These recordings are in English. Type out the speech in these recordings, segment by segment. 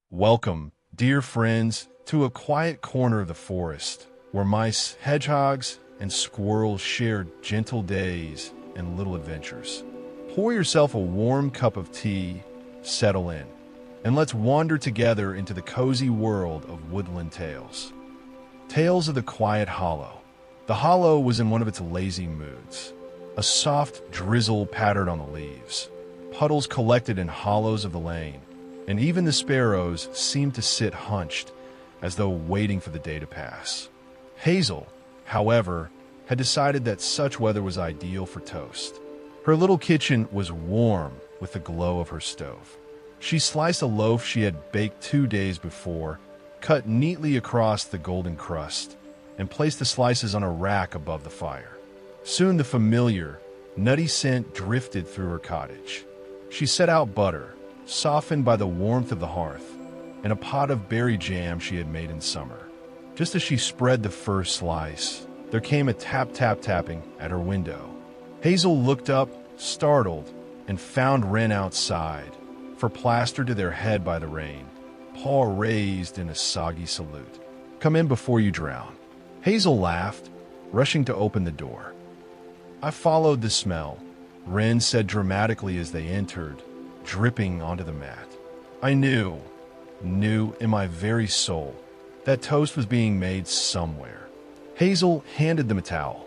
Welcome, dear friends, to a quiet corner of the forest where mice, hedgehogs, and squirrels share gentle days and little adventures. Pour yourself a warm cup of tea, settle in, and let's wander together into the cozy world of woodland tales. Tales of the Quiet Hollow. The hollow was in one of its lazy moods. A soft drizzle pattered on the leaves. Puddles collected in hollows of the lane, and even the sparrows seemed to sit hunched, as though waiting for the day to pass. Hazel, however, had decided that such weather was ideal for toast. Her little kitchen was warm with the glow of her stove. She sliced a loaf she had baked 2 days before, cut neatly across the golden crust, and placed the slices on a rack above the fire. Soon the familiar, nutty scent drifted through her cottage. She set out butter, softened by the warmth of the hearth, and a pot of berry jam she had made in summer. Just as she spread the first slice, there came a tapping at her window. Hazel looked up, startled, and found Wren outside, fur plastered to their head by the rain, paw raised in a soggy salute. "Come in before you drown." Hazel laughed, rushing to open the door. "I followed the smell," Wren said dramatically as they entered, dripping onto the mat. "I knew in my very soul, that toast was being made somewhere." Hazel handed them a towel.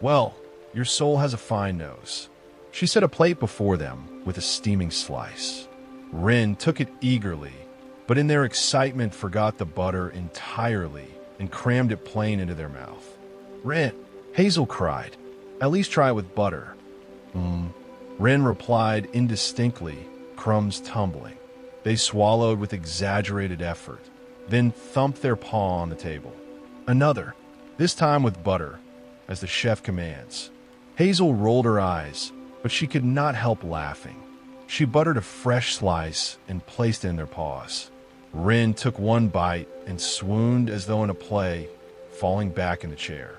"Well, your soul has a fine nose." She set a plate before them with a steaming slice. Wren took it eagerly, but in their excitement forgot the butter entirely and crammed it plain into their mouth. "Wren," Hazel cried, "at least try it with butter." Wren replied indistinctly, crumbs tumbling. They swallowed with exaggerated effort, then thumped their paw on the table. "Another, this time with butter, as the chef commands." Hazel rolled her eyes, but she could not help laughing. She buttered a fresh slice and placed it in their paws. Wren took one bite and swooned as though in a play, falling back in the chair.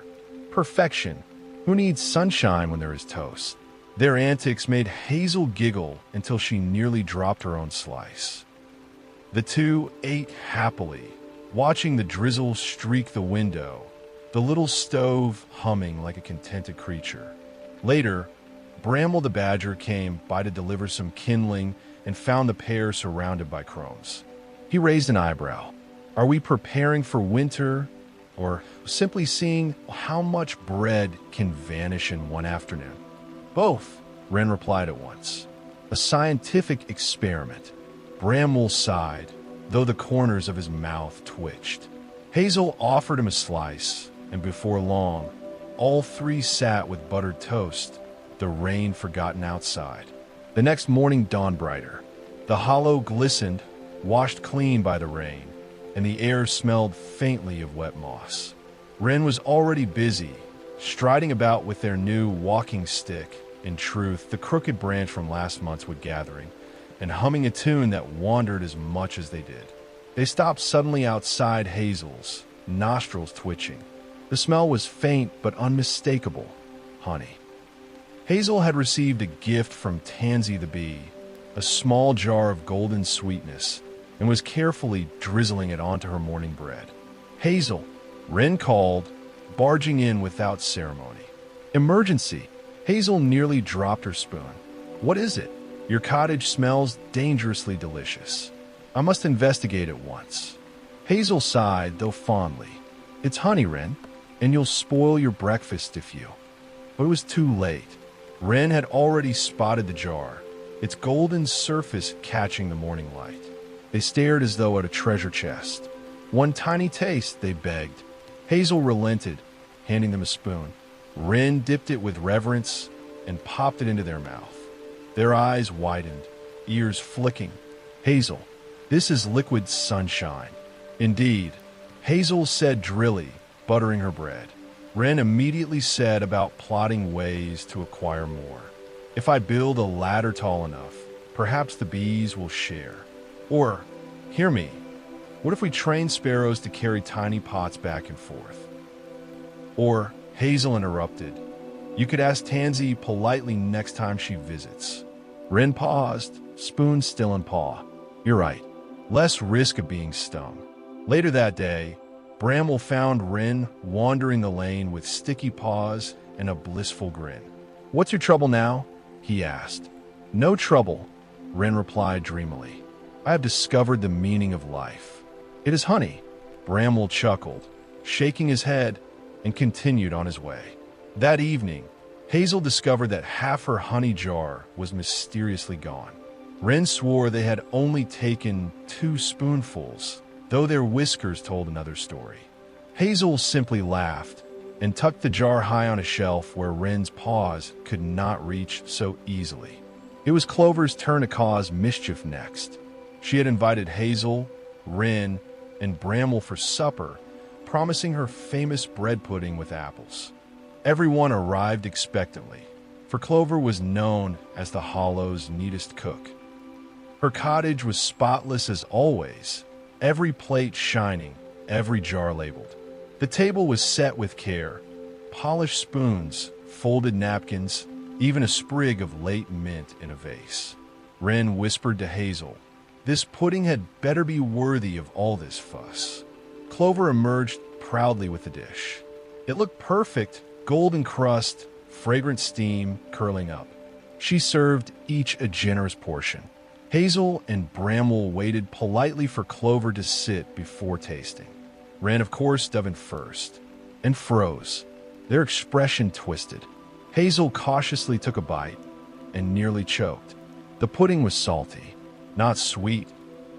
Perfection! Who needs sunshine when there is toast? Their antics made Hazel giggle until she nearly dropped her own slice. The two ate happily, watching the drizzle streak the window, the little stove humming like a contented creature. Later, Bramble the badger came by to deliver some kindling and found the pair surrounded by crumbs. He raised an eyebrow. Are we preparing for winter, or simply seeing how much bread can vanish in one afternoon? "Both," Wren replied at once. "A scientific experiment." Bramble sighed, though the corners of his mouth twitched. Hazel offered him a slice, and before long, all three sat with buttered toast, the rain forgotten outside. The next morning dawned brighter. The hollow glistened, washed clean by the rain, and the air smelled faintly of wet moss. Wren was already busy, striding about with their new walking stick, in truth, the crooked branch from last month's wood gathering, and humming a tune that wandered as much as they did. They stopped suddenly outside Hazel's, nostrils twitching. The smell was faint but unmistakable. Honey. Hazel had received a gift from Tansy the bee, a small jar of golden sweetness, and was carefully drizzling it onto her morning bread. "Hazel," Wren called, barging in without ceremony. "Emergency!" Hazel nearly dropped her spoon. "What is it?" "Your cottage smells dangerously delicious. I must investigate at once." Hazel sighed, though fondly. "It's honey, Wren, and you'll spoil your breakfast if you—" But it was too late. Wren had already spotted the jar, its golden surface catching the morning light. They stared as though at a treasure chest. "One tiny taste," they begged. Hazel relented, handing them a spoon. Wren dipped it with reverence and popped it into their mouth. Their eyes widened, ears flicking. "Hazel, this is liquid sunshine." "Indeed," Hazel said drily, buttering her bread. Wren immediately set about plotting ways to acquire more. "If I build a ladder tall enough, perhaps the bees will share. Or, hear me, what if we train sparrows to carry tiny pots back and forth?" Or, Hazel interrupted, "you could ask Tansy politely next time she visits." Wren paused, spoon still in paw. "You're right. Less risk of being stung. Later that day, Bramble found Wren wandering the lane with sticky paws and a blissful grin. "What's your trouble now?" he asked. "No trouble," Wren replied dreamily. "I have discovered the meaning of life. It is honey." Bramble chuckled, shaking his head, and continued on his way. That evening, Hazel discovered that half her honey jar was mysteriously gone. Wren swore they had only taken 2 spoonfuls, though their whiskers told another story. Hazel simply laughed and tucked the jar high on a shelf where Wren's paws could not reach so easily. It was Clover's turn to cause mischief next. She had invited Hazel, Wren, and Bramble for supper, promising her famous bread pudding with apples. Everyone arrived expectantly, for Clover was known as the Hollow's neatest cook. Her cottage was spotless as always, every plate shining, every jar labeled. The table was set with care, polished spoons, folded napkins, even a sprig of late mint in a vase. Wren whispered to Hazel, "This pudding had better be worthy of all this fuss." Clover emerged proudly with the dish. It looked perfect, golden crust, fragrant steam curling up. She served each a generous portion. Hazel and Bramble waited politely for Clover to sit before tasting. Wren, of course, dove in first, and froze, their expression twisted. Hazel cautiously took a bite and nearly choked. The pudding was salty, not sweet,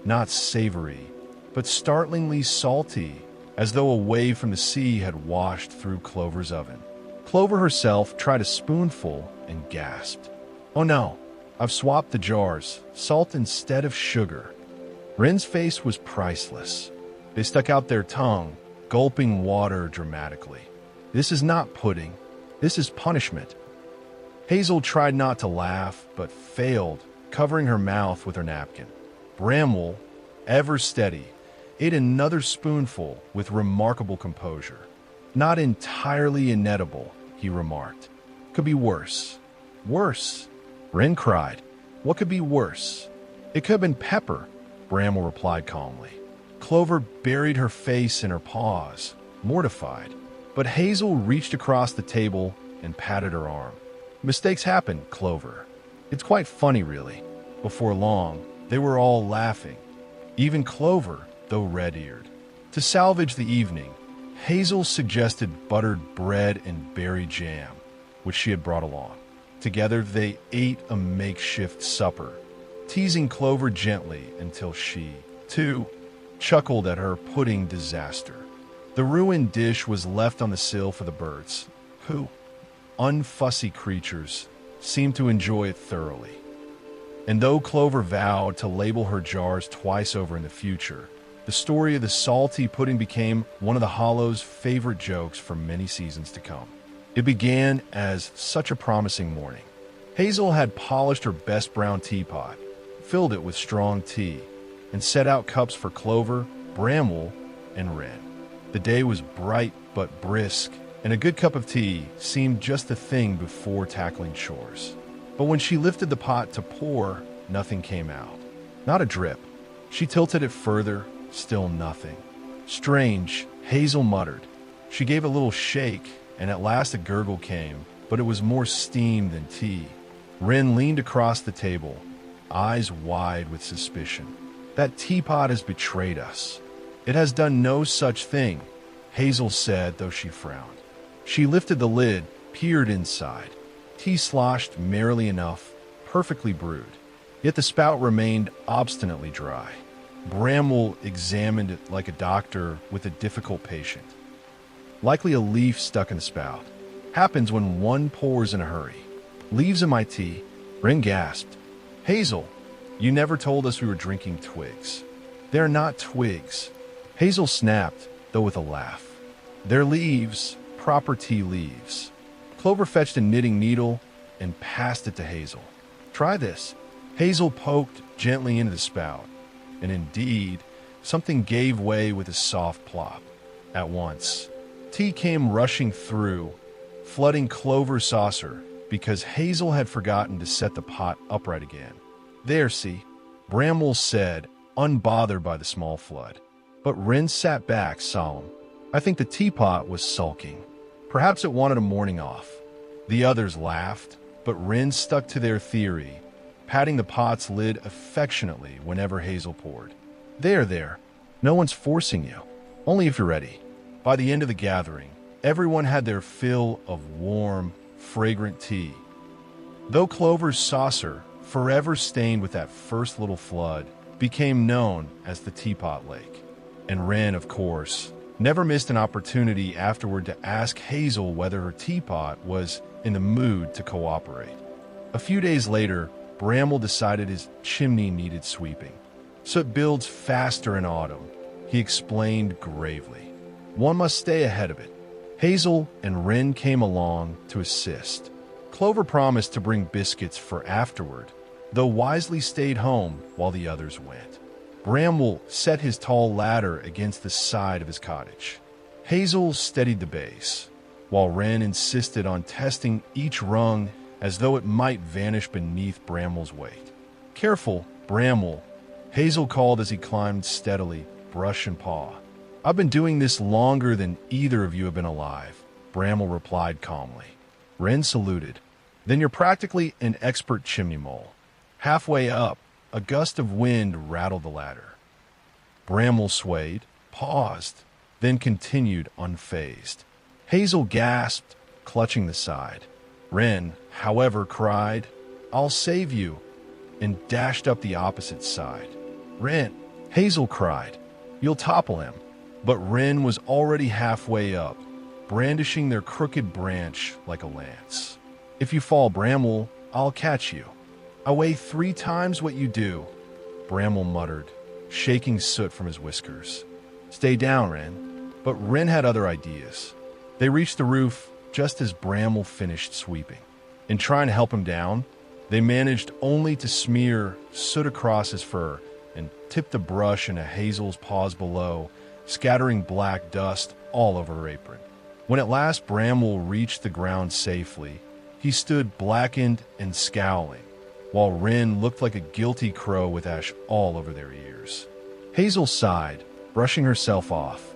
not savory, but startlingly salty, as though a wave from the sea had washed through Clover's oven. Clover herself tried a spoonful and gasped. "Oh no, I've swapped the jars, salt instead of sugar." Wren's face was priceless. They stuck out their tongue, gulping water dramatically. "This is not pudding. This is punishment." Hazel tried not to laugh, but failed, covering her mouth with her napkin. Bramble, ever steady, ate another spoonful with remarkable composure. "Not entirely inedible," he remarked. "Could be worse." "Worse?" Wren cried. "What could be worse?" "It could have been pepper," Bramble replied calmly. Clover buried her face in her paws, mortified. But Hazel reached across the table and patted her arm. "Mistakes happen, Clover. It's quite funny, really." Before long, they were all laughing, even Clover, though red-eared. To salvage the evening, Hazel suggested buttered bread and berry jam, which she had brought along. Together, they ate a makeshift supper, teasing Clover gently until she, too, chuckled at her pudding disaster. The ruined dish was left on the sill for the birds, who, unfussy creatures, seemed to enjoy it thoroughly. And though Clover vowed to label her jars twice over in the future, the story of the salty pudding became one of the Hollow's favorite jokes for many seasons to come. It began as such a promising morning. Hazel had polished her best brown teapot, filled it with strong tea, and set out cups for Clover, Bramble, and Wren. The day was bright but brisk, and a good cup of tea seemed just the thing before tackling chores. But when she lifted the pot to pour, nothing came out. Not a drip. She tilted it further, still nothing. "Strange," Hazel muttered. She gave a little shake, and at last a gurgle came, but it was more steam than tea. Wren leaned across the table, eyes wide with suspicion. "That teapot has betrayed us." "It has done no such thing," Hazel said, though she frowned. She lifted the lid, peered inside. Tea sloshed merrily enough, perfectly brewed. Yet the spout remained obstinately dry. Bramble examined it like a doctor with a difficult patient. "Likely a leaf stuck in the spout. Happens when one pours in a hurry." "Leaves in my tea," Wren gasped. "Hazel, you never told us we were drinking twigs." "They're not twigs," Hazel snapped, though with a laugh. "They're leaves, proper tea leaves." Clover fetched a knitting needle and passed it to Hazel. "Try this." Hazel poked gently into the spout, and indeed, something gave way with a soft plop. At once, tea came rushing through, flooding Clover's saucer because Hazel had forgotten to set the pot upright again. "There, see," Bramble said, unbothered by the small flood. But Wren sat back, solemn. I think the teapot was sulking. Perhaps it wanted a morning off. The others laughed, but Wren stuck to their theory, patting the pot's lid affectionately whenever Hazel poured. There. No one's forcing you. Only if you're ready. By the end of the gathering, everyone had their fill of warm, fragrant tea. Though Clover's saucer, forever stained with that first little flood, became known as the Teapot Lake. And Wren, of course, never missed an opportunity afterward to ask Hazel whether her teapot was in the mood to cooperate. A few days later, Bramble decided his chimney needed sweeping. Soot builds faster in autumn, he explained gravely. One must stay ahead of it. Hazel and Wren came along to assist. Clover promised to bring biscuits for afterward, though wisely stayed home while the others went. Bramble set his tall ladder against the side of his cottage. Hazel steadied the base, while Wren insisted on testing each rung as though it might vanish beneath Bramble's weight. Careful, Bramble, Hazel called as he climbed steadily, brush and paw. I've been doing this longer than either of you have been alive, Bramble replied calmly. Wren saluted. Then you're practically an expert chimney mole. Halfway up, a gust of wind rattled the ladder. Bramble swayed, paused, then continued unfazed. Hazel gasped, clutching the side. Wren, however, cried, I'll save you, and dashed up the opposite side. Wren, Hazel cried, you'll topple him. But Wren was already halfway up, brandishing their crooked branch like a lance. If you fall, Bramble, I'll catch you. I weigh 3 times what you do, Bramble muttered, shaking soot from his whiskers. Stay down, Wren. But Wren had other ideas. They reached the roof just as Bramble finished sweeping. In trying to help him down, they managed only to smear soot across his fur and tip the brush into Hazel's paws below, scattering black dust all over her apron. When at last Bramble reached the ground safely, he stood blackened and scowling, while Wren looked like a guilty crow with ash all over their ears. Hazel sighed, brushing herself off.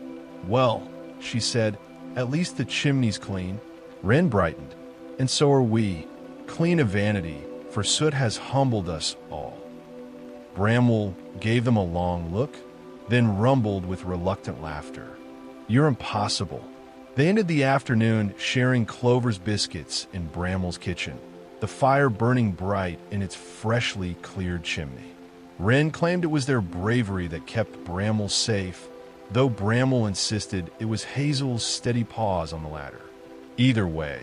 Well, she said, at least the chimney's clean. Wren brightened. And so are we. Clean of vanity, for soot has humbled us all. Bramble gave them a long look, then rumbled with reluctant laughter. You're impossible. They ended the afternoon sharing Clover's biscuits in Bramble's kitchen, the fire burning bright in its freshly cleared chimney. Wren claimed it was their bravery that kept Bramble safe, though Bramble insisted it was Hazel's steady paws on the ladder. Either way,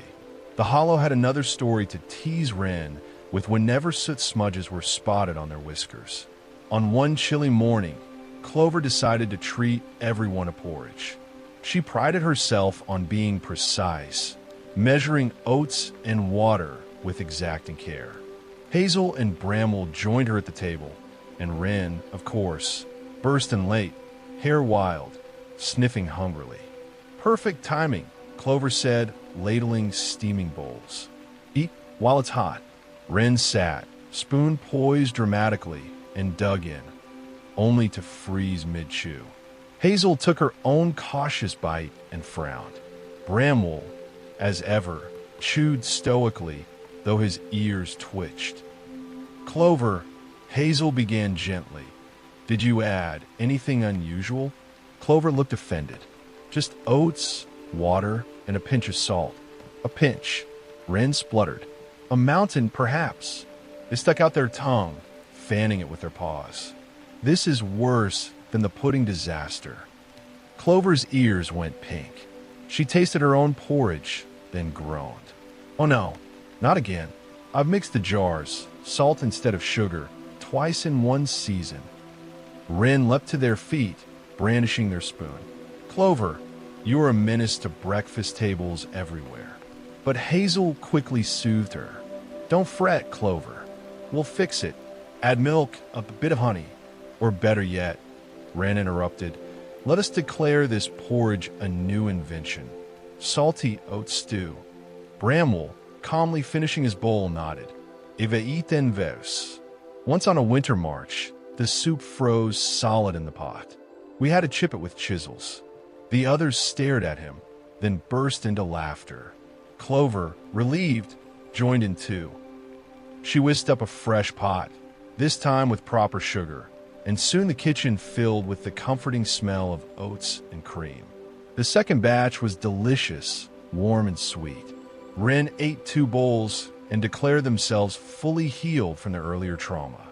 the Hollow had another story to tease Wren with whenever soot smudges were spotted on their whiskers. On one chilly morning, Clover decided to treat everyone to porridge. She prided herself on being precise, measuring oats and water with exacting care. Hazel and Bramble joined her at the table, and Wren, of course, burst in late, hair wild, sniffing hungrily. Perfect timing, Clover said, ladling steaming bowls. Eat while it's hot. Wren sat, spoon poised dramatically, and dug in, only to freeze mid-chew. Hazel took her own cautious bite and frowned. Bramble, as ever, chewed stoically, though his ears twitched. Clover, Hazel began gently. Did you add anything unusual? Clover looked offended. Just oats, water, and a pinch of salt. A pinch. Wren spluttered. A mountain, perhaps. They stuck out their tongue, fanning it with their paws. This is worse than the pudding disaster. Clover's ears went pink. She tasted her own porridge, then groaned. Oh no, not again. I've mixed the jars, salt instead of sugar, twice in one season. Wren leapt to their feet, brandishing their spoon. Clover, you are a menace to breakfast tables everywhere. But Hazel quickly soothed her. Don't fret, Clover. We'll fix it. Add milk, a bit of honey. Or better yet, Wren interrupted, let us declare this porridge a new invention. Salty oat stew. Bramble, calmly finishing his bowl, nodded. Eva eat en vers. Once on a winter march, The soup froze solid in the pot. We had to chip it with chisels. The others stared at him, then burst into laughter. Clover, relieved, joined in too. She whisked up a fresh pot, this time with proper sugar, and soon the kitchen filled with the comforting smell of oats and cream. The second batch was delicious, warm and sweet. Wren ate 2 bowls and declared themselves fully healed from their earlier trauma.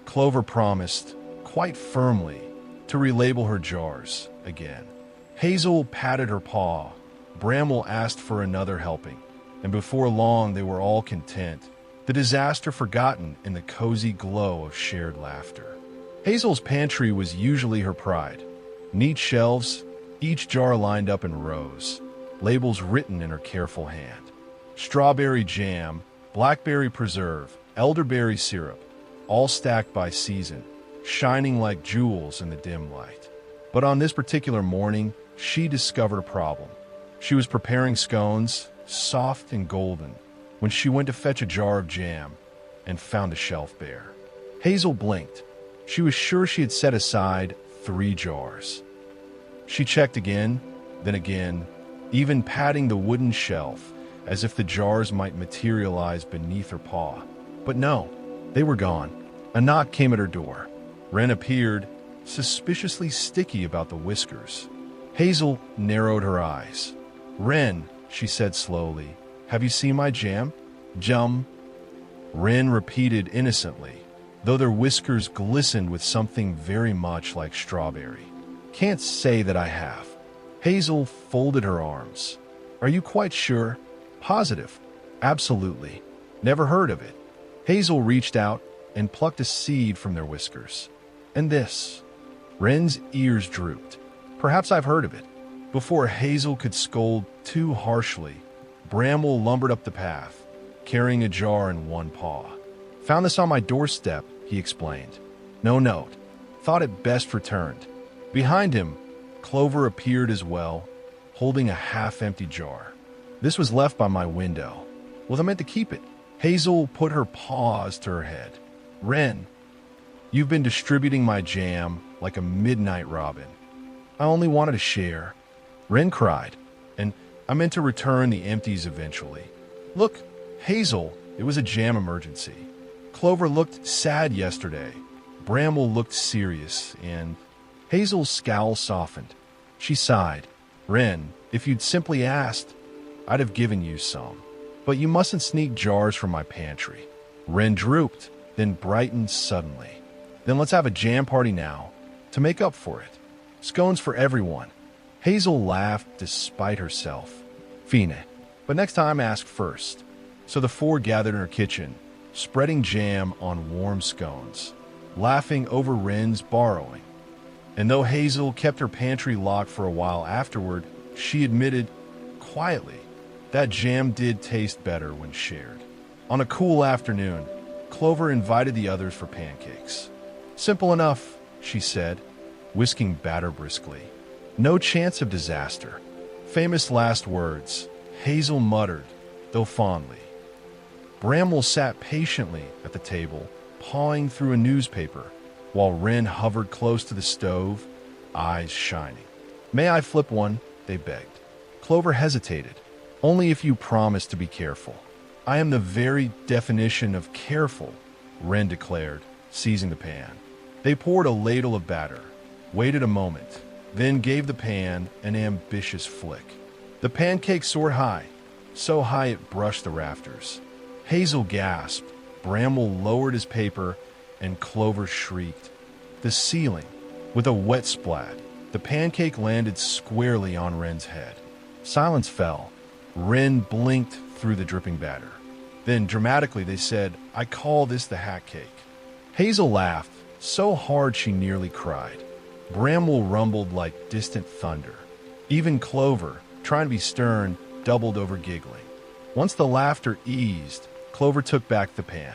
Clover promised, quite firmly, to relabel her jars again. Hazel patted her paw. Bramwell asked for another helping, and before long they were all content, the disaster forgotten in the cozy glow of shared laughter. Hazel's pantry was usually her pride. Neat shelves, each jar lined up in rows, labels written in her careful hand. Strawberry jam, blackberry preserve, elderberry syrup, all stacked by season, shining like jewels in the dim light. But on this particular morning, she discovered a problem. She was preparing scones, soft and golden, when she went to fetch a jar of jam and found the shelf bare. Hazel blinked. She was sure she had set aside 3 jars. She checked again, then again, even patting the wooden shelf as if the jars might materialize beneath her paw. But no, they were gone. A knock came at her door. Wren appeared, suspiciously sticky about the whiskers. Hazel narrowed her eyes. "Wren," she said slowly, "have you seen my jam?" "Jum." Wren repeated innocently, though their whiskers glistened with something very much like strawberry. "Can't say that I have." Hazel folded her arms. "Are you quite sure?" "Positive." "Absolutely. Never heard of it." Hazel reached out and plucked a seed from their whiskers. "And this?" Wren's ears drooped. "Perhaps I've heard of it." Before Hazel could scold too harshly, Bramwell lumbered up the path, carrying a jar in one paw. "Found this on my doorstep," he explained. "No note. Thought it best returned." Behind him, Clover appeared as well, holding a half-empty jar. "This was left by my window. Well, I meant to keep it." Hazel put her paws to her head. "Wren, you've been distributing my jam like a midnight robin. I only wanted to share." Wren cried, "And I meant to return the empties eventually." "Look, Hazel, it was a jam emergency." Clover looked sad yesterday. Bramwell looked serious, and Hazel's scowl softened. She sighed. "Wren, if you'd simply asked, I'd have given you some. But you mustn't sneak jars from my pantry." Wren drooped, then brightened suddenly. "Then let's have a jam party now, to make up for it. Scones for everyone." Hazel laughed despite herself. "Fine. But next time ask first." So the 4 gathered in her kitchen, spreading jam on warm scones, laughing over Wren's borrowing. And though Hazel kept her pantry locked for a while afterward, she admitted, quietly, that jam did taste better when shared. On a cool afternoon, Clover invited the others for pancakes. "Simple enough," she said, whisking batter briskly. "No chance of disaster." Famous last words, Hazel muttered, though fondly. Bramwell sat patiently at the table, pawing through a newspaper, while Wren hovered close to the stove, eyes shining. "May I flip one?" they begged. Clover hesitated. "Only if you promise to be careful." "I am the very definition of careful," Wren declared, seizing the pan. They poured a ladle of batter, waited a moment, then gave the pan an ambitious flick. The pancake soared high, so high it brushed the rafters. Hazel gasped, Bramwell lowered his paper, and Clover shrieked. The ceiling, with a wet splat, the pancake landed squarely on Wren's head. Silence fell. Wren blinked through the dripping batter. Then, dramatically, they said, "I call this the hat cake." Hazel laughed, so hard she nearly cried. Bramwell rumbled like distant thunder. Even Clover, trying to be stern, doubled over giggling. Once the laughter eased, Clover took back the pan.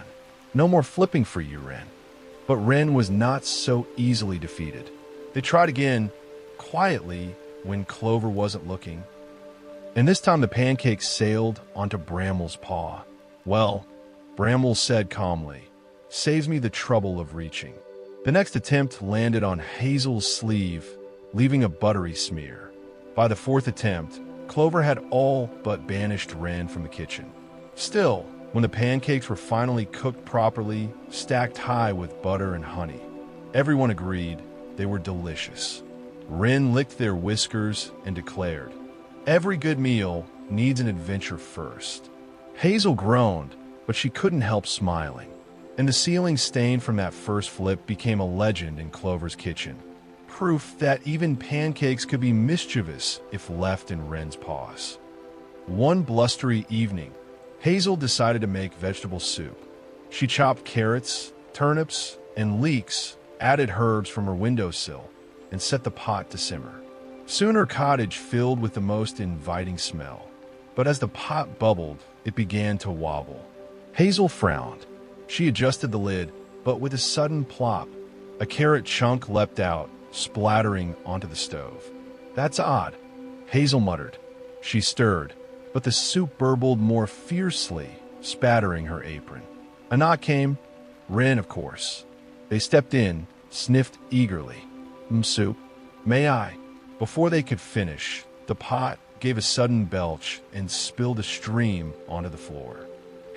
"No more flipping for you, Wren." But Wren was not so easily defeated. They tried again, quietly, when Clover wasn't looking. And this time the pancake sailed onto Bramwell's paw. "Well," Bramwell said calmly, "saves me the trouble of reaching." The next attempt landed on Hazel's sleeve, leaving a buttery smear. By the fourth attempt, Clover had all but banished Wren from the kitchen. Still, when the pancakes were finally cooked properly, stacked high with butter and honey, everyone agreed they were delicious. Wren licked their whiskers and declared, "Every good meal needs an adventure first." Hazel groaned, but she couldn't help smiling. And the ceiling stain from that first flip became a legend in Clover's kitchen. Proof that even pancakes could be mischievous if left in Wren's paws. One blustery evening, Hazel decided to make vegetable soup. She chopped carrots, turnips, and leeks, added herbs from her windowsill, and set the pot to simmer. Soon her cottage filled with the most inviting smell. But as the pot bubbled, it began to wobble. Hazel frowned. She adjusted the lid, but with a sudden plop, a carrot chunk leapt out, splattering onto the stove. "That's odd," Hazel muttered. She stirred, but the soup burbled more fiercely, spattering her apron. A knock came. Wren, of course. They stepped in, sniffed eagerly. "Soup? May I?" Before they could finish, the pot gave a sudden belch and spilled a stream onto the floor.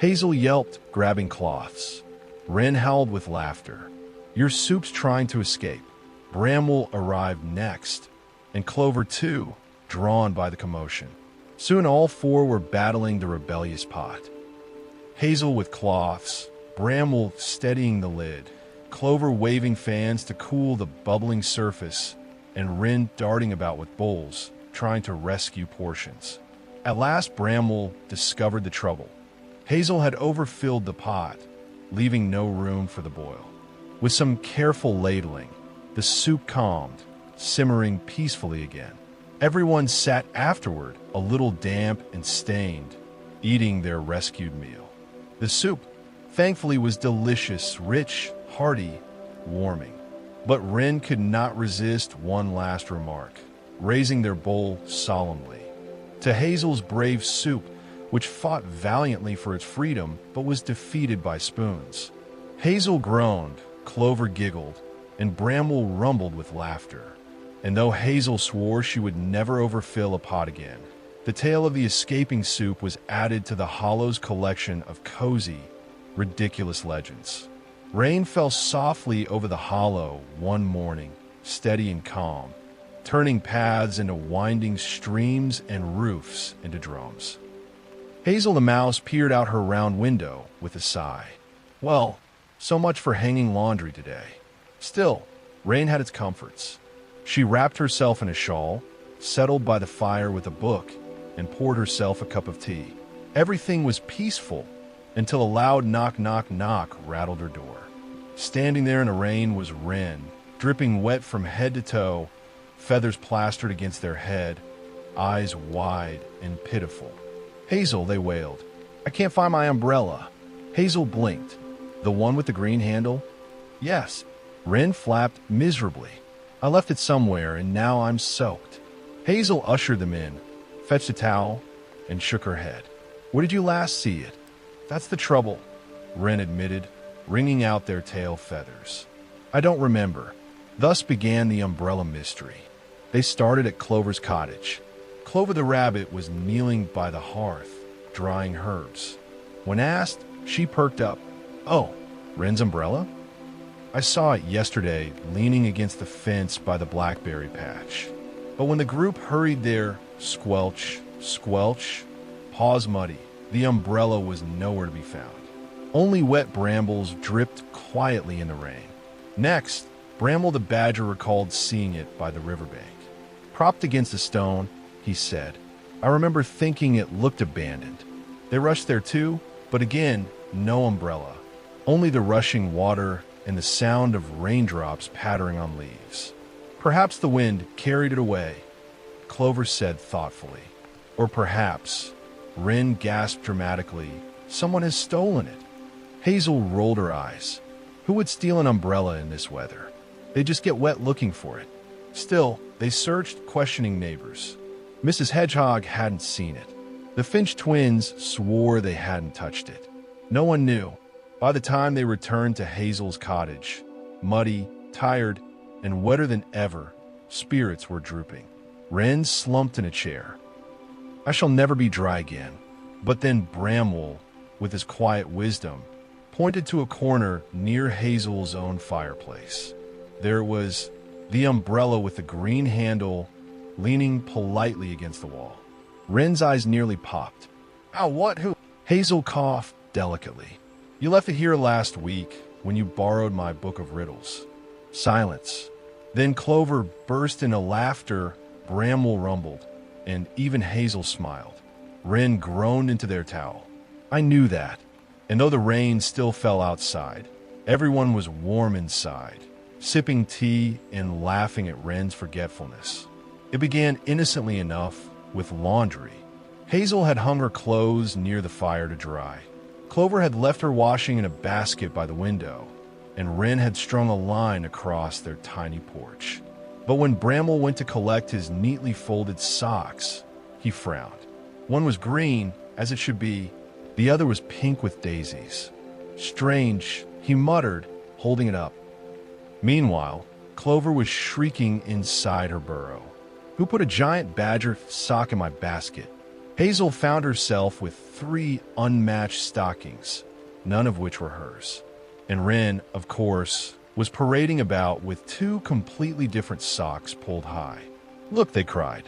Hazel yelped, grabbing cloths. Wren howled with laughter. "Your soup's trying to escape." Bramwell arrived next, and Clover too, drawn by the commotion. Soon all four were battling the rebellious pot. Hazel with cloths, Bramwell steadying the lid, Clover waving fans to cool the bubbling surface, and Wren darting about with bowls, trying to rescue portions. At last Bramwell discovered the trouble. Hazel had overfilled the pot, leaving no room for the boil. With some careful ladling, the soup calmed, simmering peacefully again. Everyone sat afterward, a little damp and stained, eating their rescued meal. The soup, thankfully, was delicious, rich, hearty, warming. But Wren could not resist one last remark, raising their bowl solemnly. To Hazel's brave soup, which fought valiantly for its freedom but was defeated by spoons. Hazel groaned, Clover giggled, and Bramwell rumbled with laughter. And though Hazel swore she would never overfill a pot again, the tale of the escaping soup was added to the Hollow's collection of cozy, ridiculous legends. Rain fell softly over the Hollow one morning, steady and calm, turning paths into winding streams and roofs into drums. Hazel the mouse peered out her round window with a sigh. Well, so much for hanging laundry today. Still, rain had its comforts. She wrapped herself in a shawl, settled by the fire with a book, and poured herself a cup of tea. Everything was peaceful until a loud knock, knock, knock rattled her door. Standing there in the rain was Wren, dripping wet from head to toe, feathers plastered against their head, eyes wide and pitiful. "Hazel," they wailed. "I can't find my umbrella." Hazel blinked. "The one with the green handle?" "Yes." Wren flapped miserably. "I left it somewhere, and now I'm soaked." Hazel ushered them in, fetched a towel, and shook her head. "Where did you last see it?" "That's the trouble," Wren admitted, wringing out their tail feathers. "I don't remember." Thus began the umbrella mystery. They started at Clover's cottage. Clover the rabbit was kneeling by the hearth, drying herbs. When asked, she perked up. "Oh, Wren's umbrella? I saw it yesterday leaning against the fence by the blackberry patch." But when the group hurried there, squelch, squelch, paws muddy, the umbrella was nowhere to be found. Only wet brambles dripped quietly in the rain. Next, Bramwell the badger recalled seeing it by the riverbank. Propped against a stone, he said, "I remember thinking it looked abandoned." They rushed there too, but again, no umbrella, only the rushing water and the sound of raindrops pattering on leaves. "Perhaps the wind carried it away," Clover said thoughtfully. "Or perhaps," Wren gasped dramatically, "someone has stolen it." Hazel rolled her eyes. Who would steal an umbrella in this weather? They'd just get wet looking for it. Still, they searched, questioning neighbors. Mrs. Hedgehog hadn't seen it. The Finch twins swore they hadn't touched it. No one knew. By the time they returned to Hazel's cottage, muddy, tired, and wetter than ever. Spirits were drooping. Wren slumped in a chair. I shall never be dry again. But then Bramwell, with his quiet wisdom, pointed to a corner near Hazel's own fireplace. There it was, the umbrella with the green handle leaning politely against the wall. Wren's eyes nearly popped. "Oh, what? Who?" Hazel coughed delicately. "You left it here last week when you borrowed my book of riddles." Silence. Then Clover burst into laughter, Bramwell rumbled, and even Hazel smiled. Wren groaned into their towel. I knew that, and though the rain still fell outside, everyone was warm inside, sipping tea and laughing at Wren's forgetfulness. It began innocently enough with laundry. Hazel had hung her clothes near the fire to dry. Clover had left her washing in a basket by the window, and Wren had strung a line across their tiny porch. But when Bramwell went to collect his neatly folded socks, he frowned. One was green, as it should be. The other was pink with daisies. "Strange," he muttered, holding it up. Meanwhile, Clover was shrieking inside her burrow. "Who put a giant badger sock in my basket?" Hazel found herself with 3 unmatched stockings, none of which were hers. And Wren, of course, was parading about with 2 completely different socks pulled high. "Look," they cried.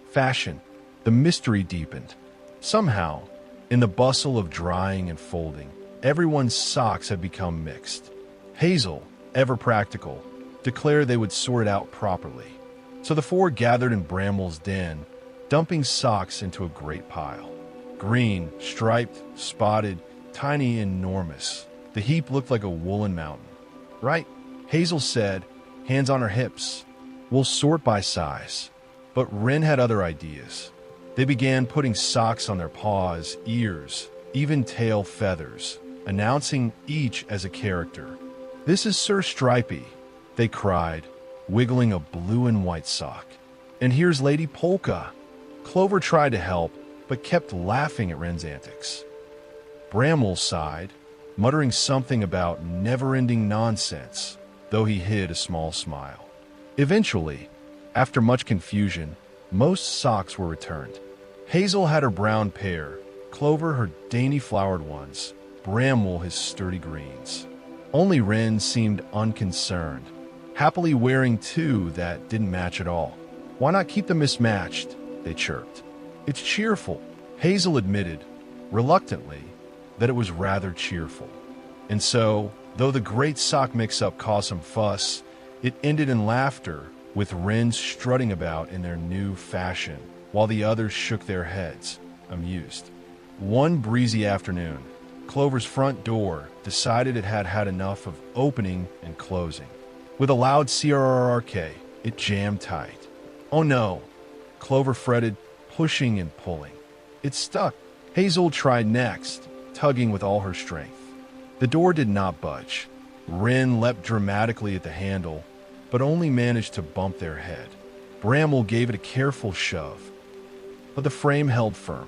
Fashion. The mystery deepened. Somehow, in the bustle of drying and folding, everyone's socks had become mixed. Hazel, ever practical, declared they would sort it out properly. So the 4 gathered in Bramwell's den, dumping socks into a great pile. Green, striped, spotted, tiny, enormous. The heap looked like a woolen mountain. "Right," Hazel said, hands on her hips. "We'll sort by size." But Wren had other ideas. They began putting socks on their paws, ears, even tail feathers, announcing each as a character. "This is Sir Stripey," they cried, wiggling a blue and white sock. "And here's Lady Polka." Clover tried to help, but kept laughing at Wren's antics. Bramwell sighed, muttering something about never-ending nonsense, though he hid a small smile. Eventually, after much confusion, most socks were returned. Hazel had her brown pair, Clover her dainty flowered ones, Bramwell his sturdy greens. Only Wren seemed unconcerned, happily wearing 2 that didn't match at all. "Why not keep them mismatched?" they chirped. "It's cheerful," Hazel admitted, reluctantly, that it was rather cheerful. And so, though the great sock mix-up caused some fuss, it ended in laughter, with Wren strutting about in their new fashion, while the others shook their heads, amused. One breezy afternoon, Clover's front door decided it had had enough of opening and closing. With a loud CRRRK, it jammed tight. "Oh no," Clover fretted, pushing and pulling. It stuck. Hazel tried next, tugging with all her strength. The door did not budge. Wren leapt dramatically at the handle, but only managed to bump their head. Bramwell gave it a careful shove, but the frame held firm.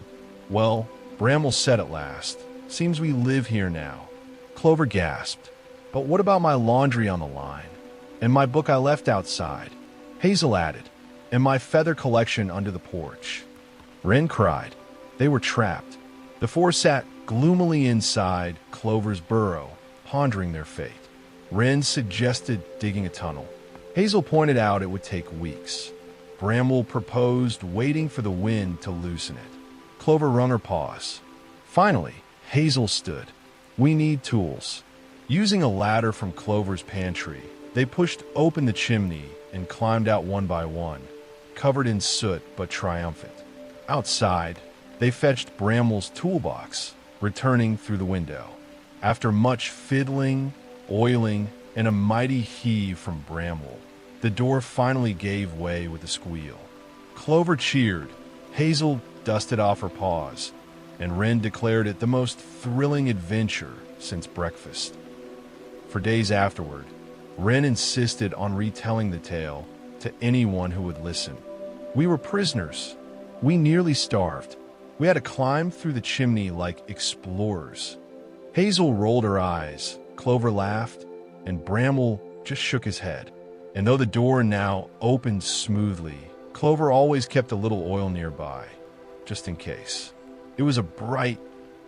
"Well," Bramwell said at last, "seems we live here now." Clover gasped. "But what about my laundry on the line? And my book I left outside?" Hazel added, "And my feather collection under the porch." Wren cried. They were trapped. The 4 sat gloomily inside Clover's burrow, pondering their fate. Wren suggested digging a tunnel. Hazel pointed out it would take weeks. Bramwell proposed waiting for the wind to loosen it. Clover wrung her paws. Finally, Hazel stood. "We need tools." Using a ladder from Clover's pantry, they pushed open the chimney and climbed out one by one, covered in soot but triumphant. Outside, they fetched Bramwell's toolbox, returning through the window. After much fiddling, oiling, and a mighty heave from Bramwell, the door finally gave way with a squeal. Clover cheered, Hazel dusted off her paws, and Wren declared it the most thrilling adventure since breakfast. For days afterward, Wren insisted on retelling the tale to anyone who would listen. "We were prisoners. We nearly starved. We had to climb through the chimney like explorers." Hazel rolled her eyes, Clover laughed, and Bramwell just shook his head. And though the door now opened smoothly, Clover always kept a little oil nearby, just in case. It was a bright,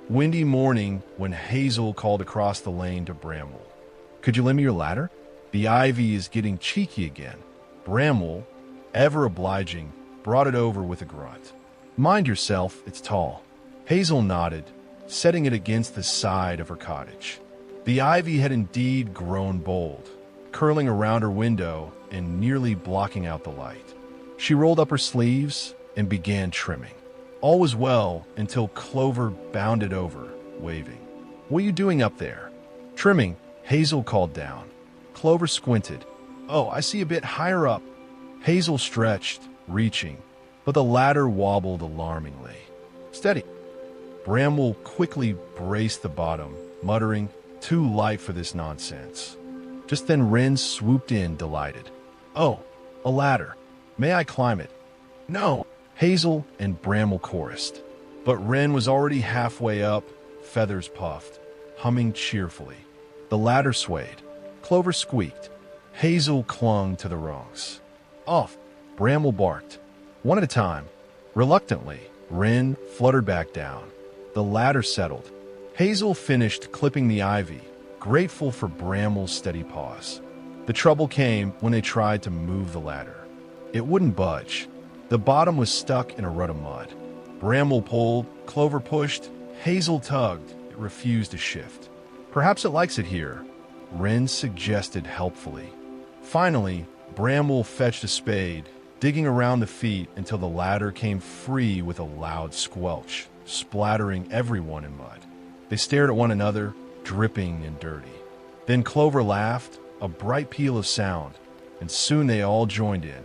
windy morning when Hazel called across the lane to Bramble. "Could you lend me your ladder? The ivy is getting cheeky again." Bramble, ever obliging, brought it over with a grunt. "Mind yourself, it's tall." Hazel nodded, setting it against the side of her cottage. The ivy had indeed grown bold, curling around her window and nearly blocking out the light. She rolled up her sleeves and began trimming. All was well until Clover bounded over, waving. "What are you doing up there?" "Trimming," Hazel called down. Clover squinted. "Oh, I see a bit higher up." Hazel stretched, reaching, but the ladder wobbled alarmingly. "Steady." Bramble quickly braced the bottom, muttering, "Too light for this nonsense." Just then Wren swooped in, delighted. "Oh, a ladder. May I climb it?" "No," Hazel and Bramble chorused. But Wren was already halfway up, feathers puffed, humming cheerfully. The ladder swayed. Clover squeaked. Hazel clung to the rungs. "Off!" Bramble barked. One at a time. Reluctantly, Wren fluttered back down. The ladder settled. Hazel finished clipping the ivy, grateful for Bramble's steady paws. The trouble came when they tried to move the ladder. It wouldn't budge. The bottom was stuck in a rut of mud. Bramble pulled, Clover pushed, Hazel tugged. It refused to shift. "Perhaps it likes it here," Wren suggested helpfully. Finally, Bramble fetched a spade, digging around the feet until the ladder came free with a loud squelch, splattering everyone in mud. They stared at one another, dripping and dirty. Then Clover laughed, a bright peal of sound, and soon they all joined in.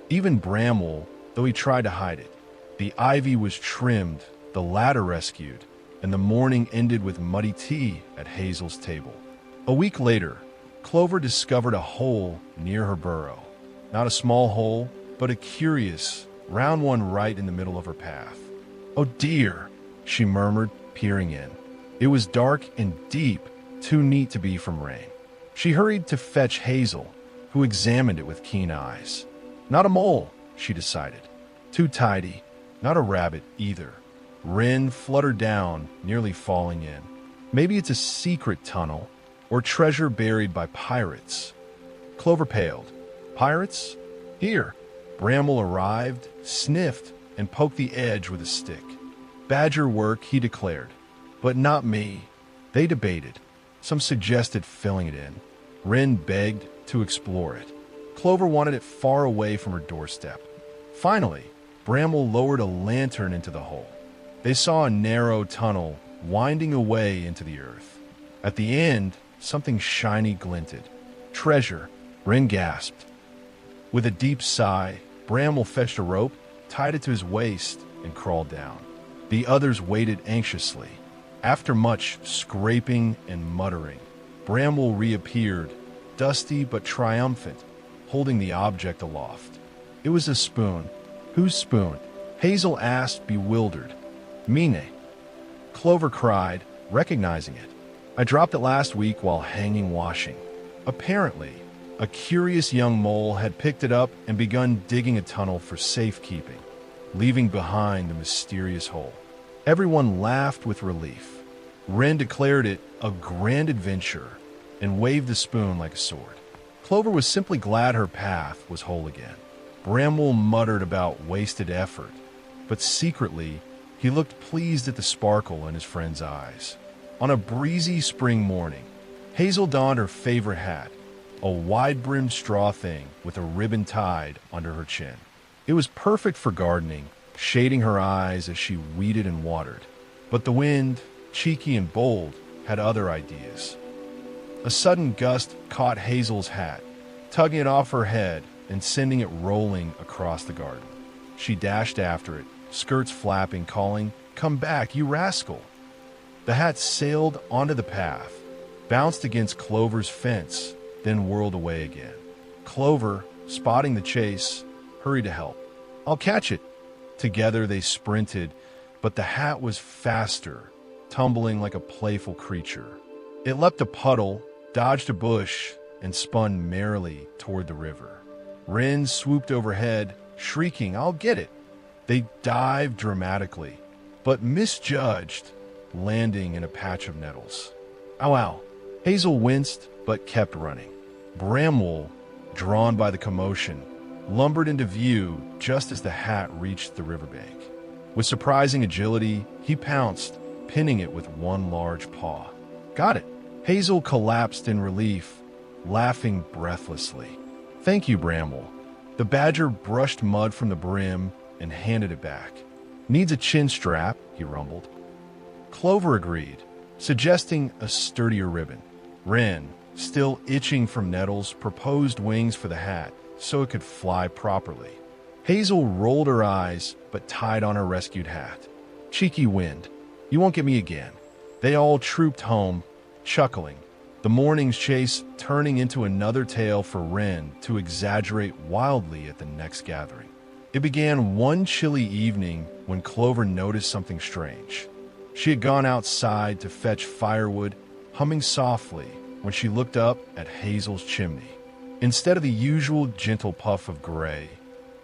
Even Bramble, though he tried to hide it. The ivy was trimmed, the ladder rescued, and the morning ended with muddy tea at Hazel's table. A week later, Clover discovered a hole near her burrow. Not a small hole, but a curious, round one right in the middle of her path. "Oh dear," she murmured, peering in. It was dark and deep, too neat to be from rain. She hurried to fetch Hazel, who examined it with keen eyes. Not a mole, she decided. Too tidy. Not a rabbit either. Wren fluttered down, nearly falling in. Maybe it's a secret tunnel, or treasure buried by pirates. Clover paled. Pirates? Here. Bramble arrived, sniffed, and poked the edge with a stick. Badger work, he declared. But not me. They debated. Some suggested filling it in. Wren begged to explore it. Clover wanted it far away from her doorstep. Finally, Bramble lowered a lantern into the hole. They saw a narrow tunnel winding away into the earth. At the end, something shiny glinted. Treasure, Wren gasped. With a deep sigh, Bramble fetched a rope, tied it to his waist, and crawled down. The others waited anxiously. After much scraping and muttering, Bramble reappeared, dusty but triumphant, holding the object aloft. It was a spoon. Whose spoon? Hazel asked, bewildered. Mine. Clover cried, recognizing it. I dropped it last week while hanging washing. Apparently, a curious young mole had picked it up and begun digging a tunnel for safekeeping, leaving behind the mysterious hole. Everyone laughed with relief. Wren declared it a grand adventure and waved the spoon like a sword. Clover was simply glad her path was whole again. Bramble muttered about wasted effort, but secretly he looked pleased at the sparkle in his friend's eyes. On a breezy spring morning, Hazel donned her favorite hat, a wide-brimmed straw thing with a ribbon tied under her chin. It was perfect for gardening, shading her eyes as she weeded and watered. But the wind, cheeky and bold, had other ideas. A sudden gust caught Hazel's hat, tugging it off her head and sending it rolling across the garden. She dashed after it, skirts flapping, calling, "Come back, you rascal!" The hat sailed onto the path, bounced against Clover's fence, then whirled away again. Clover, spotting the chase, hurried to help. "I'll catch it." Together they sprinted, but the hat was faster, tumbling like a playful creature. It leapt a puddle, dodged a bush, and spun merrily toward the river. Wren swooped overhead, shrieking, "I'll get it!" They dived dramatically, but misjudged, landing in a patch of nettles. Ow, ow. Hazel winced, but kept running. Bramwell, drawn by the commotion, lumbered into view just as the hat reached the riverbank. With surprising agility, he pounced, pinning it with one large paw. "Got it!" Hazel collapsed in relief, laughing breathlessly. "Thank you, Bramwell." The badger brushed mud from the brim and handed it back. "Needs a chin strap," he rumbled. Clover agreed, suggesting a sturdier ribbon. Wren, still itching from nettles, proposed wings for the hat so it could fly properly. Hazel rolled her eyes but tied on her rescued hat. "Cheeky wind, you won't get me again." They all trooped home, chuckling, the morning's chase turning into another tale for Wren to exaggerate wildly at the next gathering. It began one chilly evening when Clover noticed something strange. She had gone outside to fetch firewood, humming softly, when she looked up at Hazel's chimney. Instead of the usual gentle puff of gray,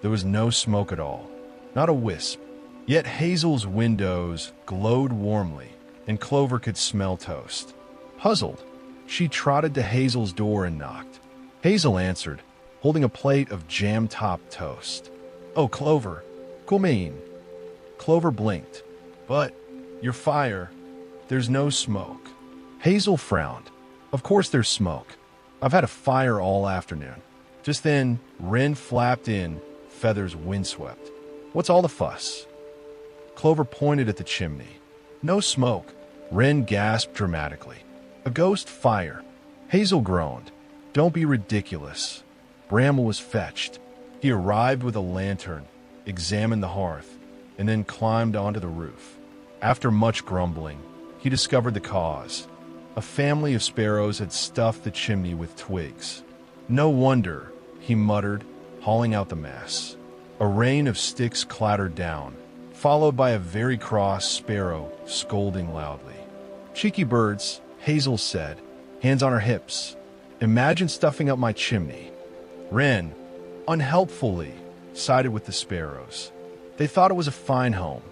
there was no smoke at all, not a wisp. Yet Hazel's windows glowed warmly, and Clover could smell toast. Puzzled, she trotted to Hazel's door and knocked. Hazel answered, holding a plate of jam-topped toast. "Oh, Clover, come in." Clover blinked. "But your fire, there's no smoke." Hazel frowned. "Of course there's smoke. I've had a fire all afternoon." Just then, Wren flapped in, feathers windswept. "What's all the fuss?" Clover pointed at the chimney. "No smoke." Wren gasped dramatically. "A ghost fire." Hazel groaned. "Don't be ridiculous." Bramwell was fetched. He arrived with a lantern, examined the hearth, and then climbed onto the roof. After much grumbling, he discovered the cause. A family of sparrows had stuffed the chimney with twigs. "No wonder," he muttered, hauling out the mess. A rain of sticks clattered down, followed by a very cross sparrow scolding loudly. "Cheeky birds," Hazel said, hands on her hips. "Imagine stuffing up my chimney." Wren, unhelpfully, sided with the sparrows. They thought it was a fine home.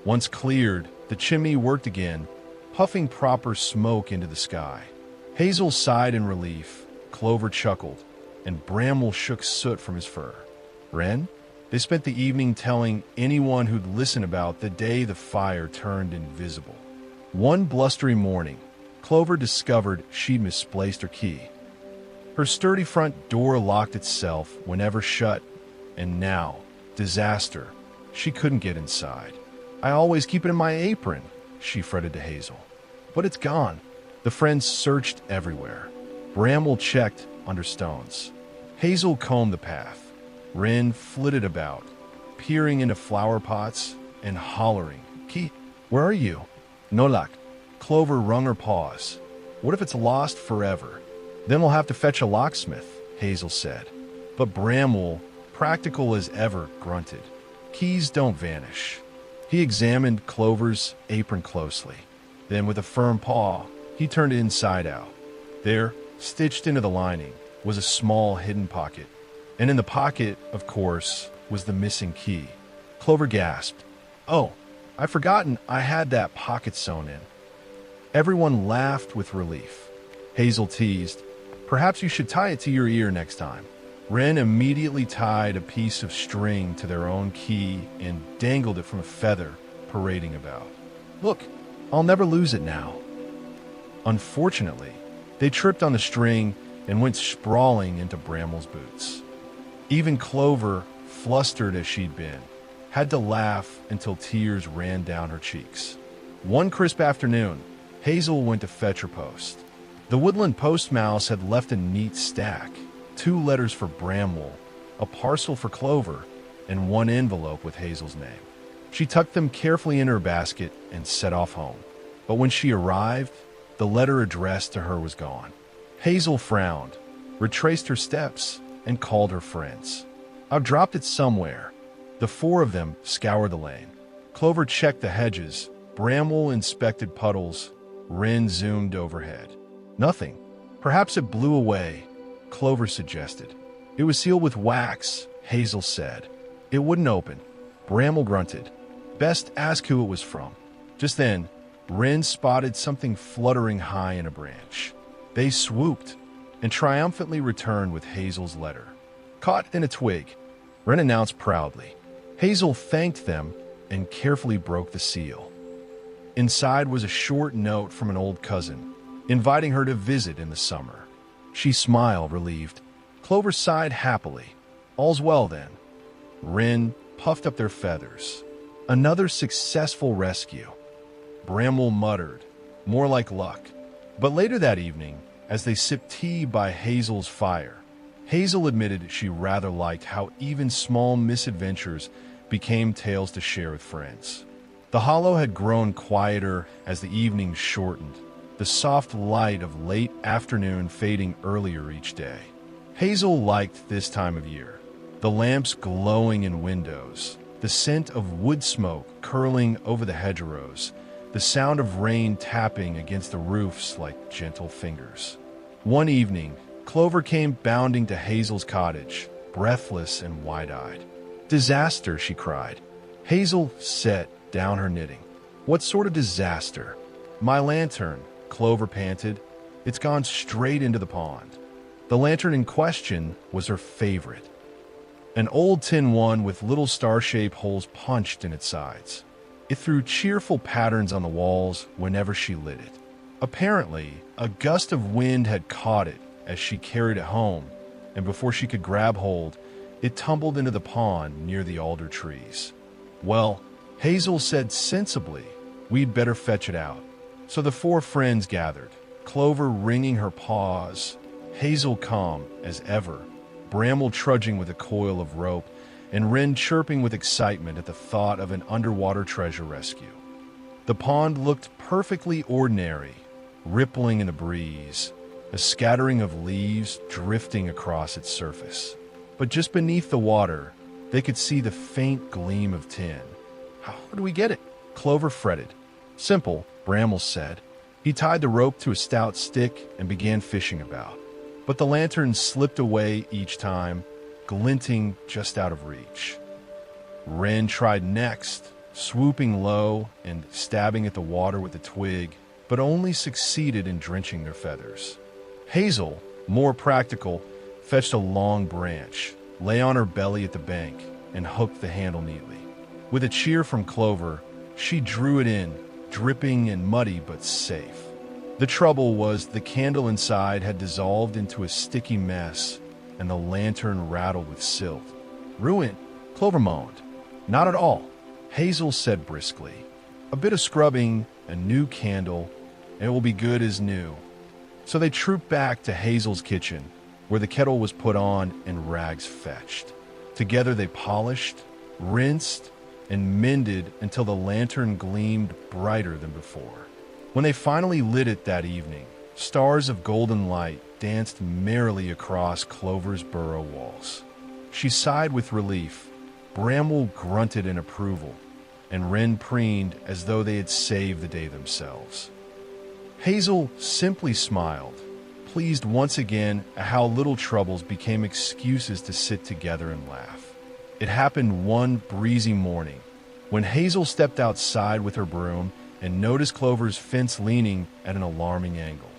Once cleared, the chimney worked again, puffing proper smoke into the sky. Hazel sighed in relief, Clover chuckled, and Bramwell shook soot from his fur. Wren? They spent the evening telling anyone who'd listen about the day the fire turned invisible. One blustery morning, Clover discovered she'd misplaced her key. Her sturdy front door locked itself whenever shut, and now, disaster, she couldn't get inside. "I always keep it in my apron," she fretted to Hazel. "But it's gone." The friends searched everywhere. Bramwell checked under stones. Hazel combed the path. Wren flitted about, peering into flower pots and hollering, "Key, where are you?" "No luck." Clover wrung her paws. "What if it's lost forever? Then we'll have to fetch a locksmith," Hazel said. But Bramwell, practical as ever, grunted. "Keys don't vanish." He examined Clover's apron closely. Then, with a firm paw, he turned it inside out. There, stitched into the lining, was a small hidden pocket. And in the pocket, of course, was the missing key. Clover gasped. "Oh, I'd forgotten I had that pocket sewn in." Everyone laughed with relief. Hazel teased, "Perhaps you should tie it to your ear next time." Wren immediately tied a piece of string to their own key and dangled it from a feather parading about. "Look, I'll never lose it now." Unfortunately, they tripped on the string and went sprawling into Bramwell's boots. Even Clover, flustered as she'd been, had to laugh until tears ran down her cheeks. One crisp afternoon, Hazel went to fetch her post. The woodland post mouse had left a neat stack, 2 letters for Bramwell, a parcel for Clover, and 1 envelope with Hazel's name. She tucked them carefully in her basket and set off home. But when she arrived, the letter addressed to her was gone. Hazel frowned, retraced her steps, and called her friends. "I've dropped it somewhere." The 4 of them scoured the lane. Clover checked the hedges, Bramwell inspected puddles, Wren zoomed overhead. Nothing. Perhaps it blew away, Clover suggested. It was sealed with wax, Hazel said. It wouldn't open. Bramble grunted. Best ask who it was from. Just then, Wren spotted something fluttering high in a branch. They swooped and triumphantly returned with Hazel's letter. Caught in a twig, Wren announced proudly. Hazel thanked them and carefully broke the seal. Inside was a short note from an old cousin, inviting her to visit in the summer. She smiled, relieved. Clover sighed happily. All's well, then. Wren puffed up their feathers. Another successful rescue. Bramble muttered, more like luck. But later that evening, as they sipped tea by Hazel's fire, Hazel admitted she rather liked how even small misadventures became tales to share with friends. The hollow had grown quieter as the evenings shortened, the soft light of late afternoon fading earlier each day. Hazel liked this time of year, the lamps glowing in windows, the scent of wood smoke curling over the hedgerows, the sound of rain tapping against the roofs like gentle fingers. One evening, Clover came bounding to Hazel's cottage, breathless and wide-eyed. "Disaster," she cried. Hazel set down her knitting. "What sort of disaster?" "My lantern," Clover panted. "It's gone straight into the pond." The lantern in question was her favorite. An old tin one with little star-shaped holes punched in its sides. It threw cheerful patterns on the walls whenever she lit it. Apparently, a gust of wind had caught it as she carried it home, and before she could grab hold, it tumbled into the pond near the alder trees. Well, Hazel said sensibly, we'd better fetch it out. So the four friends gathered, Clover wringing her paws, Hazel calm as ever, Bramble trudging with a coil of rope, and Wren chirping with excitement at the thought of an underwater treasure rescue. The pond looked perfectly ordinary, rippling in the breeze, a scattering of leaves drifting across its surface. But just beneath the water, they could see the faint gleam of tin. "How do we get it?" Clover fretted. "Simple," Bramble said. He tied the rope to a stout stick and began fishing about. But the lantern slipped away each time, glinting just out of reach. Wren tried next, swooping low and stabbing at the water with a twig, but only succeeded in drenching their feathers. Hazel, more practical, fetched a long branch, lay on her belly at the bank, and hooked the handle neatly. With a cheer from Clover, she drew it in, dripping and muddy but safe. The trouble was the candle inside had dissolved into a sticky mess, and the lantern rattled with silt. "Ruined," Clover moaned. "Not at all," Hazel said briskly. "A bit of scrubbing, a new candle, and it will be good as new." So they trooped back to Hazel's kitchen, where the kettle was put on and rags fetched. Together they polished, rinsed, and mended until the lantern gleamed brighter than before. When they finally lit it that evening, stars of golden light danced merrily across Clover's burrow walls. She sighed with relief, Bramble grunted in approval, and Wren preened as though they had saved the day themselves. Hazel simply smiled, pleased once again at how little troubles became excuses to sit together and laugh. It happened one breezy morning, when Hazel stepped outside with her broom and noticed Clover's fence leaning at an alarming angle.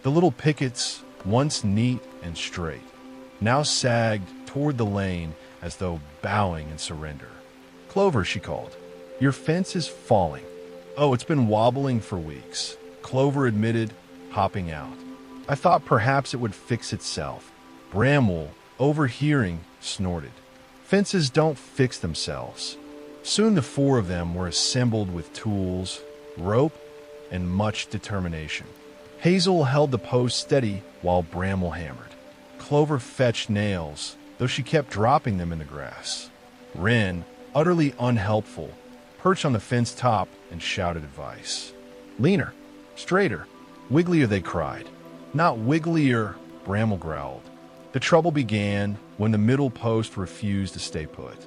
The little pickets, once neat and straight, now sagged toward the lane as though bowing in surrender. "Clover," she called, "your fence is falling." "Oh, it's been wobbling for weeks," Clover admitted, hopping out. "I thought perhaps it would fix itself." Bramble, overhearing, snorted. "Fences don't fix themselves." Soon the four of them were assembled with tools, rope, and much determination. Hazel held the post steady while Bramble hammered. Clover fetched nails, though she kept dropping them in the grass. Wren, utterly unhelpful, perched on the fence top and shouted advice. "Leaner, straighter, wigglier," they cried. "Not wigglier," Bramble growled. The trouble began when the middle post refused to stay put.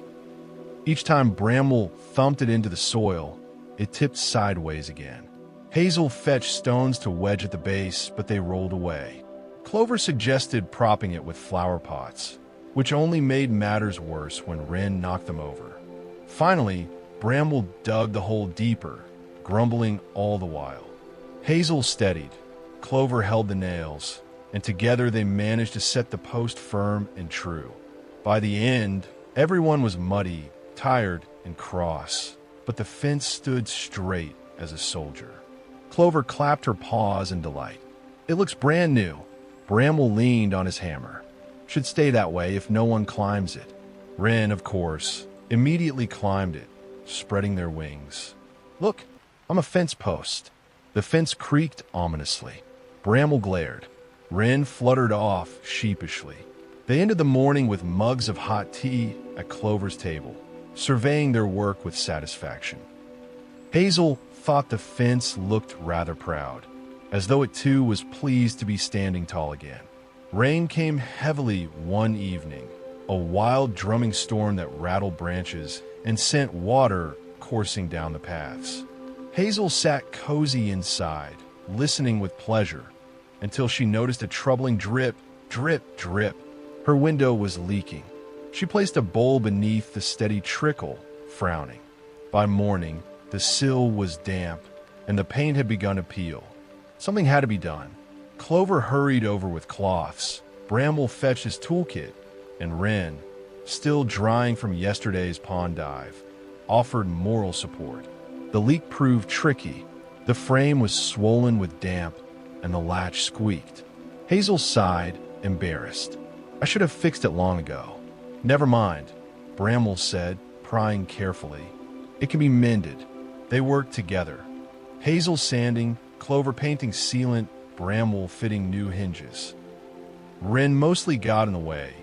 Each time Bramble thumped it into the soil, it tipped sideways again. Hazel fetched stones to wedge at the base, but they rolled away. Clover suggested propping it with flower pots, which only made matters worse when Wren knocked them over. Finally, Bramble dug the hole deeper, grumbling all the while. Hazel steadied, Clover held the nails, and together they managed to set the post firm and true. By the end, everyone was muddy, tired, and cross, but the fence stood straight as a soldier. Clover clapped her paws in delight. "It looks brand new." Bramble leaned on his hammer. "Should stay that way if no one climbs it." Wren, of course, immediately climbed it, spreading their wings. "Look, I'm a fence post." The fence creaked ominously. Bramble glared. Wren fluttered off sheepishly. They ended the morning with mugs of hot tea at Clover's table, surveying their work with satisfaction. Hazel thought the fence looked rather proud, as though it too was pleased to be standing tall again. Rain came heavily one evening, a wild drumming storm that rattled branches and sent water coursing down the paths. Hazel sat cozy inside, listening with pleasure, until she noticed a troubling drip, drip, drip. Her window was leaking. She placed a bowl beneath the steady trickle, frowning. By morning, the sill was damp, and the paint had begun to peel. Something had to be done. Clover hurried over with cloths. Bramble fetched his toolkit, and Wren, still drying from yesterday's pond dive, offered moral support. The leak proved tricky. The frame was swollen with damp, and the latch squeaked. Hazel sighed, embarrassed. "I should have fixed it long ago." "Never mind," Bramble said, prying carefully. "It can be mended." They worked together. Hazel sanding, Clover painting sealant, Bramble fitting new hinges. Wren mostly got in the way,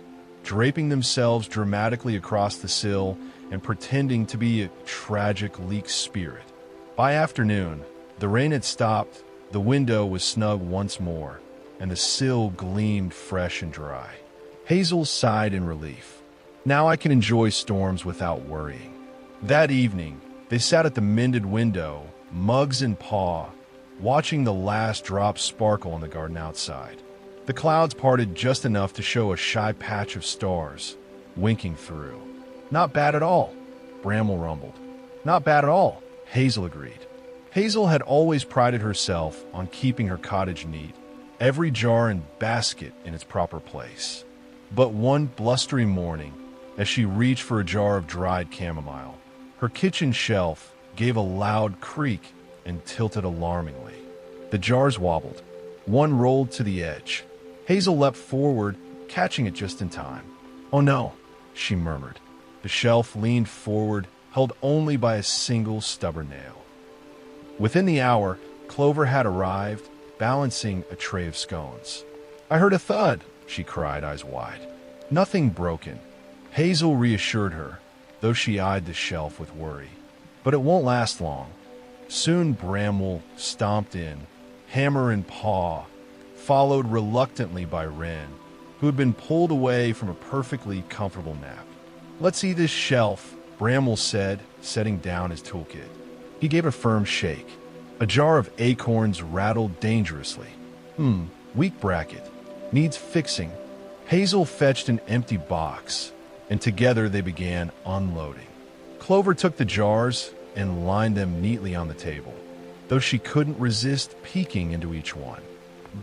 draping themselves dramatically across the sill and pretending to be a tragic leak spirit. By afternoon, the rain had stopped, the window was snug once more, and the sill gleamed fresh and dry. Hazel sighed in relief. Now I can enjoy storms without worrying. That evening, they sat at the mended window, mugs in paw, watching the last drops sparkle in the garden outside. The clouds parted just enough to show a shy patch of stars, winking through. "Not bad at all," Bramble rumbled. "Not bad at all," Hazel agreed. Hazel had always prided herself on keeping her cottage neat, every jar and basket in its proper place. But one blustery morning, as she reached for a jar of dried chamomile, her kitchen shelf gave a loud creak and tilted alarmingly. The jars wobbled. One rolled to the edge. Hazel leapt forward, catching it just in time. "Oh no," she murmured. The shelf leaned forward, held only by a single stubborn nail. Within the hour, Clover had arrived, balancing a tray of scones. "I heard a thud," she cried, eyes wide. "Nothing broken," Hazel reassured her, though she eyed the shelf with worry. "But it won't last long." Soon Bramble stomped in, hammer in paw, followed reluctantly by Wren, who had been pulled away from a perfectly comfortable nap. "Let's see this shelf," Bramble said, setting down his toolkit. He gave a firm shake. A jar of acorns rattled dangerously. Weak bracket. Needs fixing." Hazel fetched an empty box, and together they began unloading. Clover took the jars and lined them neatly on the table, though she couldn't resist peeking into each one.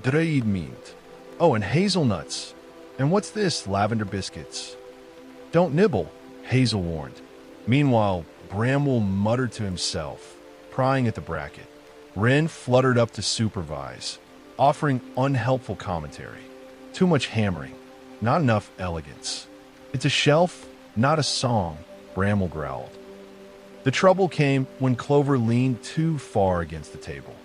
"Dried mint. Oh, and hazelnuts. And what's this? Lavender biscuits." "Don't nibble," Hazel warned. Meanwhile, Bramble muttered to himself, prying at the bracket. Wren fluttered up to supervise, offering unhelpful commentary. "Too much hammering. Not enough elegance. It's a shelf, not a song," Bramble growled. The trouble came when Clover leaned too far against the table.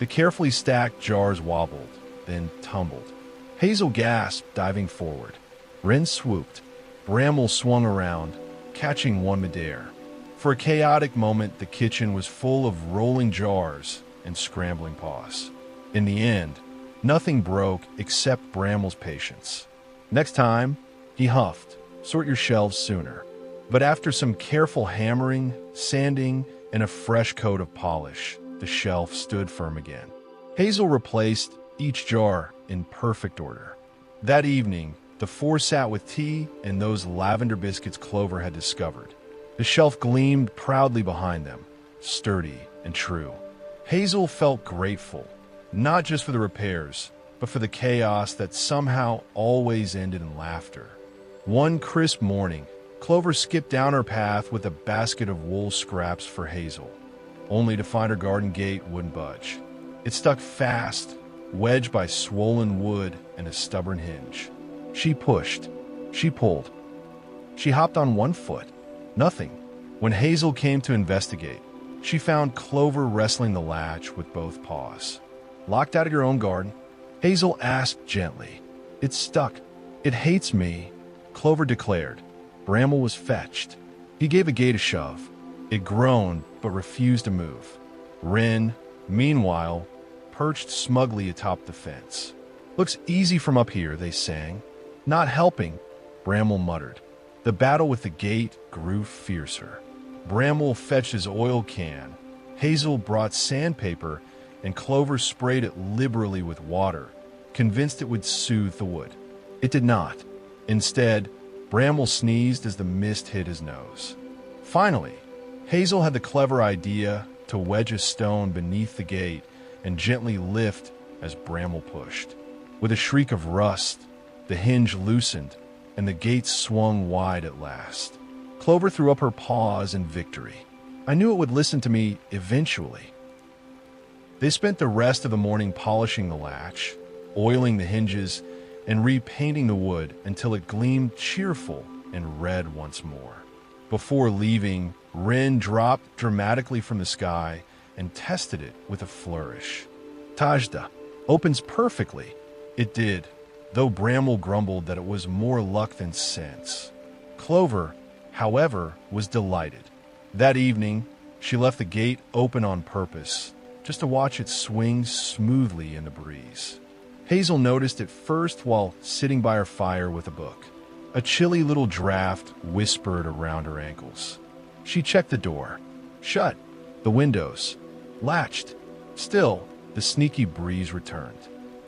The carefully stacked jars wobbled, then tumbled. Hazel gasped, diving forward. Wren swooped. Bramble swung around, catching one midair. For a chaotic moment, the kitchen was full of rolling jars and scrambling paws. In the end, nothing broke except Bramble's patience. "Next time," he huffed, "sort your shelves sooner." But after some careful hammering, sanding, and a fresh coat of polish, the shelf stood firm again. Hazel replaced each jar in perfect order. That evening, the four sat with tea and those lavender biscuits Clover had discovered. The shelf gleamed proudly behind them, sturdy and true. Hazel felt grateful, not just for the repairs, but for the chaos that somehow always ended in laughter. One crisp morning, Clover skipped down her path with a basket of wool scraps for Hazel, only to find her garden gate wouldn't budge. It stuck fast, wedged by swollen wood and a stubborn hinge. She pushed. She pulled. She hopped on one foot. Nothing. When Hazel came to investigate, she found Clover wrestling the latch with both paws. "Locked out of your own garden?" Hazel asked gently. "It's stuck. It hates me," Clover declared. Bramble was fetched. He gave a gate a shove. It groaned but refused to move. Wren, meanwhile, perched smugly atop the fence. "Looks easy from up here," they sang. "Not helping," Bramble muttered. The battle with the gate grew fiercer. Bramble fetched his oil can. Hazel brought sandpaper, and Clover sprayed it liberally with water, convinced it would soothe the wood. It did not. Instead, Bramble sneezed as the mist hit his nose. Finally, Hazel had the clever idea to wedge a stone beneath the gate and gently lift as Bramble pushed. With a shriek of rust, the hinge loosened, and the gate swung wide at last. Clover threw up her paws in victory. "I knew it would listen to me eventually." They spent the rest of the morning polishing the latch, oiling the hinges, and repainting the wood until it gleamed cheerful and red once more. Before leaving, Wren dropped dramatically from the sky and tested it with a flourish. "Tajda, opens perfectly." It did, though Bramble grumbled that it was more luck than sense. Clover, however, was delighted. That evening, she left the gate open on purpose, just to watch it swing smoothly in the breeze. Hazel noticed it first while sitting by her fire with a book. A chilly little draft whispered around her ankles. She checked the door. Shut. The windows. Latched. Still, the sneaky breeze returned.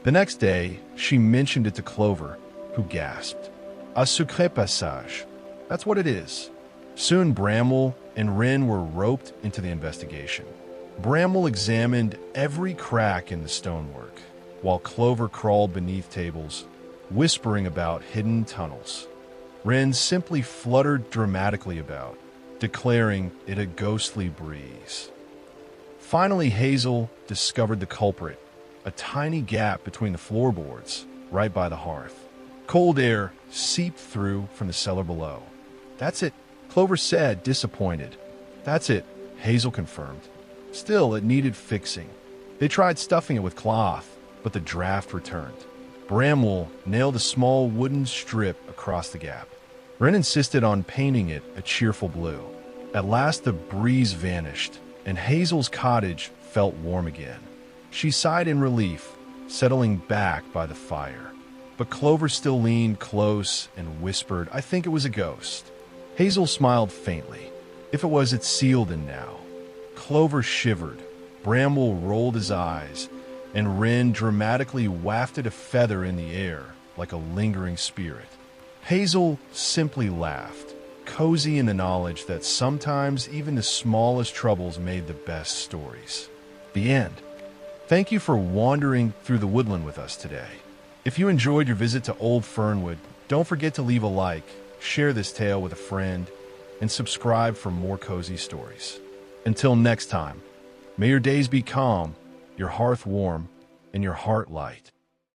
The next day, she mentioned it to Clover, who gasped. "A secret passage. That's what it is." Soon Bramble and Wren were roped into the investigation. Bramble examined every crack in the stonework, while Clover crawled beneath tables, whispering about hidden tunnels. Wren simply fluttered dramatically about, declaring it a ghostly breeze. Finally, Hazel discovered the culprit, a tiny gap between the floorboards, right by the hearth. Cold air seeped through from the cellar below. "That's it," Clover said, disappointed. "That's it," Hazel confirmed. Still, it needed fixing. They tried stuffing it with cloth, but the draft returned. Bramble nailed a small wooden strip across the gap. Wren insisted on painting it a cheerful blue. At last the breeze vanished, and Hazel's cottage felt warm again. She sighed in relief, settling back by the fire. But Clover still leaned close and whispered, "I think it was a ghost." Hazel smiled faintly. If it was, it's sealed in now. Clover shivered. Bramble rolled his eyes, and Wren dramatically wafted a feather in the air like a lingering spirit. Hazel simply laughed, cozy in the knowledge that sometimes even the smallest troubles made the best stories. The end. Thank you for wandering through the woodland with us today. If you enjoyed your visit to Old Fernwood, don't forget to leave a like, share this tale with a friend, and subscribe for more cozy stories. Until next time, may your days be calm, your hearth warm, and your heart light.